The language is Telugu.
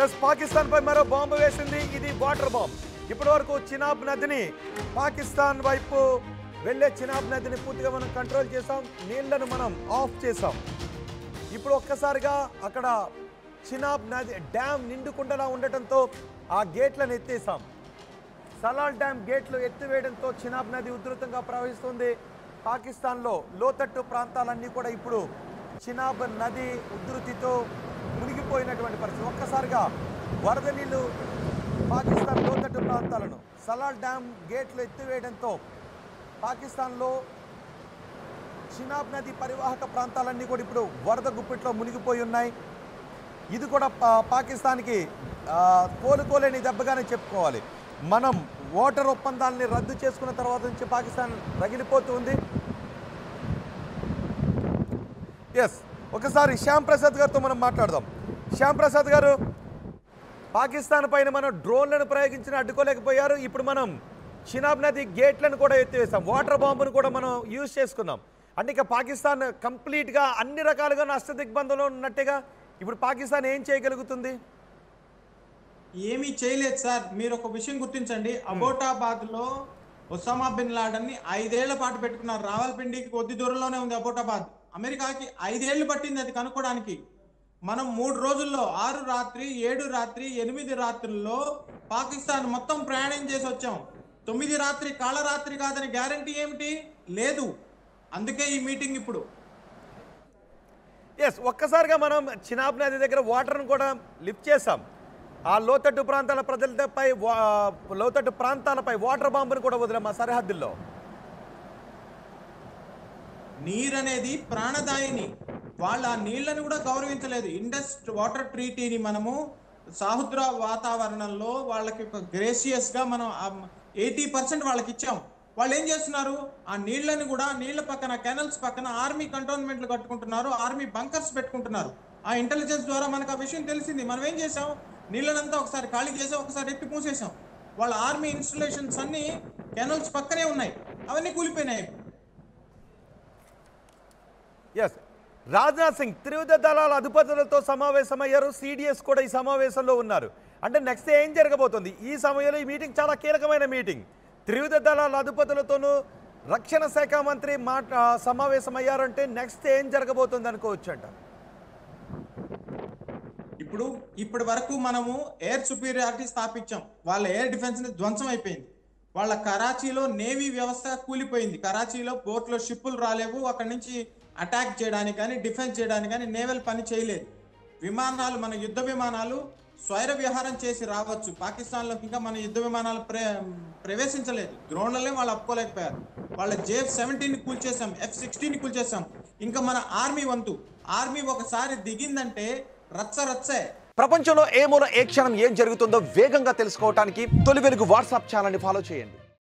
ఎస్ పాకిస్తాన్ పై మరో బాంబు వేసింది. ఇది వాటర్ బాంబ్. ఇప్పటి వరకు చినాబ్ నదిని పాకిస్తాన్ వైపు వెళ్ళే చినాబ్ నదిని పూర్తిగా మనం కంట్రోల్ చేసాం. నీళ్లను మనం ఆఫ్ చేసాం. ఇప్పుడు ఒక్కసారిగా అక్కడ చినాబ్ నది డ్యామ్ నిండుకుండలా ఉండటంతో ఆ గేట్లను ఎత్తేసాం. సలాల్ డ్యామ్ గేట్లు ఎత్తివేయడంతో చినాబ్ నది ఉధృతంగా ప్రవహిస్తుంది. పాకిస్తాన్లో లోతట్టు ప్రాంతాలన్నీ కూడా ఇప్పుడు చినాబ్ నది ఉధృతితో మునిగిపోయినటువంటి పరిస్థితి. ఒక్కసారిగా వరద నీళ్లు పాకిస్తాన్ లోతట్టు ప్రాంతాలను సలాల్ డ్యామ్ గేట్లు ఎత్తివేయడంతో పాకిస్తాన్లో చినాబ్ నది పరివాహక ప్రాంతాలన్నీ కూడా ఇప్పుడు వరద గుప్పిట్లో మునిగిపోయి ఉన్నాయి. ఇది కూడా పాకిస్తాన్కి కోలుకోలేని దెబ్బగానే చెప్పుకోవాలి. మనం వాటర్ ఒప్పందాలని రద్దు చేసుకున్న తర్వాత నుంచి పాకిస్తాన్ రగిలిపోతుంది. ఎస్, ఒకసారి శ్యామ్ ప్రసాద్ గారితో మనం మాట్లాడదాం. శ్యామ్ ప్రసాద్ గారు, పాకిస్తాన్ పైన మనం డ్రోన్లను ప్రయోగించిన అడ్డుకోలేకపోయారు. ఇప్పుడు మనం చినాబ్ నది గేట్లను కూడా ఎత్తివేసాం. వాటర్ బాంబును కూడా మనం యూజ్ చేసుకున్నాం. అంటే ఇక పాకిస్తాన్ కంప్లీట్గా అన్ని రకాలుగా నష్ట దిగ్బంధంలో ఉన్నట్టుగా ఇప్పుడు పాకిస్తాన్ ఏం చేయగలుగుతుంది? ఏమీ చేయలేదు సార్. మీరు ఒక విషయం గుర్తించండి. అబోటాబాద్ లో ఒసామా బిన్ లాడెన్ ని 5 ఏళ్ల పాటు పెట్టుకున్నారు. రావల్పిండికి కొద్ది దూరంలోనే ఉంది అబోటాబాద్. అమెరికాకి 5 ఏళ్లు పట్టింది అది కనుక్కోవడానికి. మనం 3 రోజుల్లో 6 రాత్రి 7 రాత్రి 8 రాత్రుల్లో పాకిస్తాన్ మొత్తం ప్రయాణం చేసి వచ్చాం. 9 రాత్రి కాళరాత్రి కాదని గ్యారంటీ ఏమిటి లేదు. అందుకే ఈ మీటింగ్ ఇప్పుడు. ఎస్, ఒక్కసారిగా మనం చినాబ్ నది దగ్గర వాటర్ను కూడా లిఫ్ట్ చేసాం. ఆ లోతట్టు ప్రాంతాల లోతట్టు ప్రాంతాలపై వాటర్ బాంబును కూడా వదిలాం మా సరిహద్దుల్లో. నీరనేది ప్రాణదాయిని. వాళ్ళ నీళ్లను కూడా గౌరవించలేదు. ఇండస్ వాటర్ ట్రీటీని మనము సముద్ర వాతావరణంలో వాళ్ళకి ఒక గ్రేసియస్ గా మనం 80% వాళ్ళకి ఇచ్చాం. వాళ్ళు ఏం చేస్తున్నారు? ఆ నీళ్లను కూడా నీళ్ల పక్కన కెనల్స్ పక్కన ఆర్మీ కంటోన్మెంట్లు కట్టుకుంటున్నారు, ఆర్మీ బంకర్స్ పెట్టుకుంటున్నారు. ఆ ఇంటెలిజెన్స్ ద్వారా మనకు ఆ విషయం తెలిసింది. మనం ఏం చేసాం? నీళ్ళనంతా ఒకసారి ఖాళీ చేసాం, ఒకసారి ఎత్తి మూసేసాం. వాళ్ళ ఆర్మీ ఇన్స్టలేషన్స్ అన్ని కెనల్స్ పక్కనే ఉన్నాయి, అవన్నీ కూలిపోయినాయి. ఎస్, రాజ్నాథ్ సింగ్ త్రివిధ దళాల అధిపతులతో సమావేశమయ్యారు. సిడిఎస్ కూడా ఈ సమావేశంలో ఉన్నారు. అంటే నెక్స్ట్ ఏం జరగబోతుంది? ఈ సమయంలో ఈ మీటింగ్ చాలా కీలకమైన మీటింగ్. త్రివిధ దళాల అధిపతులతోనూ రక్షణ శాఖ మంత్రి సమావేశమయ్యారంటే నెక్స్ట్ ఏం జరగబోతుంది అనుకోవచ్చు అంట. ఇప్పటి వరకు మనము ఎయిర్ సుపీరియారిటీ స్థాపించాం. వాళ్ళ ఎయిర్ డిఫెన్స్ ధ్వంసం అయిపోయింది. వాళ్ళ కరాచీలో నేవీ వ్యవస్థ కూలిపోయింది. కరాచీలో పోర్ట్లో షిప్పులు రాలేవు. అక్కడి నుంచి అటాక్ చేయడానికి కానీ డిఫెన్స్ చేయడానికి కానీ నేవల్ పని చేయలేదు. విమానాలు, మన యుద్ధ విమానాలు స్వైర విహారం చేసి రావచ్చు. పాకిస్తాన్లోకి ఇంకా మన యుద్ధ విమానాలు ప్రవేశించలేదు. డ్రోన్లనే వాళ్ళు అప్పుకోలేకపోయారు. వాళ్ళ JF-17 కూల్చేసాం, F-16 కూల్చేసాం. ఇంకా మన ఆర్మీ వంతు. ఆర్మీ ఒకసారి దిగిందంటే రచ్చే. ప్రపంచంలో ఏ మూల ఏ క్షణం ఏం జరుగుతుందో వేగంగా తెలుసుకోవడానికి తొలి వెలుగు వాట్సాప్ ఛానల్ని ఫాలో చేయండి.